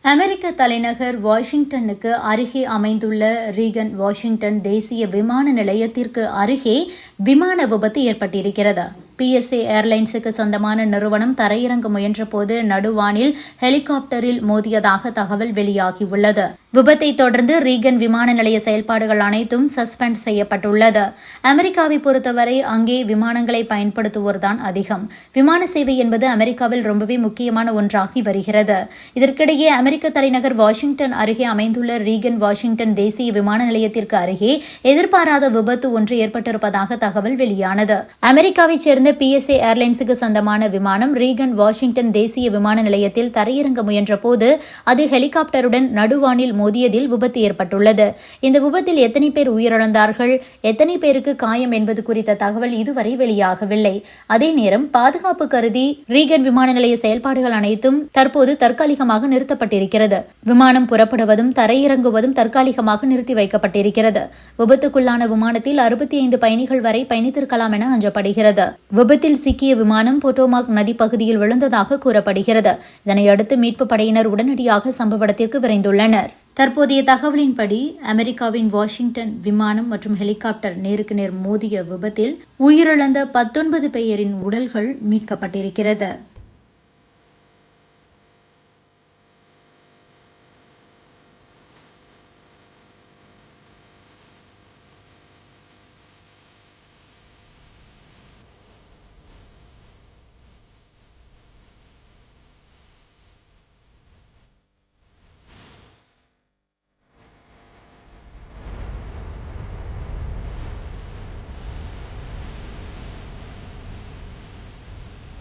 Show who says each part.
Speaker 1: அமெரிக்க தலைநகர் வாஷிங்டனுக்கு அருகே அமைந்துள்ள ரீகன் வாஷிங்டன் தேசிய விமான நிலையத்திற்கு அருகே விமான விபத்து ஏற்பட்டிருக்கிறது. PSA ஏர்லைன்ஸுக்கு சொந்தமான நிறுவனம் தரையிறங்க முயன்றபோது நடுவானில் ஹெலிகாப்டரில் மோதியதாக தகவல் வெளியாகியுள்ளது. விபத்தை தொடர்ந்து ரீகன் விமான நிலைய செயல்பாடுகள் அனைத்தும் சஸ்பெண்ட் செய்யப்பட்டுள்ளது. அமெரிக்காவை பொறுத்தவரை அங்கே விமானங்களை பயன்படுத்துவோர்தான் அதிகம். விமான சேவை என்பது அமெரிக்காவில் ரொம்பவே முக்கியமான ஒன்றாகி வருகிறது. இதற்கிடையே அமெரிக்க தலைநகர் வாஷிங்டன் அருகே அமைந்துள்ள ரீகன் வாஷிங்டன் தேசிய விமான நிலையத்திற்கு அருகே எதிர்பாராத விபத்து ஒன்று ஏற்பட்டிருப்பதாக தகவல் வெளியானது. அமெரிக்காவைச் சேர்ந்த PSA ஏர்லைன்ஸுக்கு சொந்தமான விமானம் ரீகன் வாஷிங்டன் தேசிய விமான நிலையத்தில் தரையிறங்க முயன்றபோது அது ஹெலிகாப்டருடன் நடுவானில் மோதியதில் விபத்து ஏற்பட்டுள்ளது. இந்த விபத்தில் எத்தனை பேர் உயிரிழந்தார்கள், எத்தனை பேருக்கு காயம் என்பது குறித்த தகவல் இதுவரை வெளியாகவில்லை. அதே நேரம் பாதுகாப்பு கருதி ரீகன் விமான நிலைய செயல்பாடுகள் அனைத்தும் தற்போது தற்காலிகமாக நிறுத்தப்பட்டிருக்கிறது. விமானம் புறப்படுவதும் தரையிறங்குவதும் தற்காலிகமாக நிறுத்தி வைக்கப்பட்டிருக்கிறது. விபத்துக்குள்ளான விமானத்தில் 65 பயணிகள் வரை பயணித்திருக்கலாம் என அஞ்சப்படுகிறது. விபத்தில் சிக்கிய விமானம் போட்டோமாக் நதி பகுதியில் விழுந்ததாக கூறப்படுகிறது. இதனையடுத்து மீட்பு படையினர் உடனடியாக சம்பவ இடத்திற்கு விரைந்துள்ளனர். தற்போதைய தகவலின்படி அமெரிக்காவின் வாஷிங்டன் விமானம் மற்றும் ஹெலிகாப்டர் நேருக்கு நேர் மோதிய விபத்தில் உயிரிழந்த 19 பேரின் உடல்கள் மீட்கப்பட்டிருக்கிறது.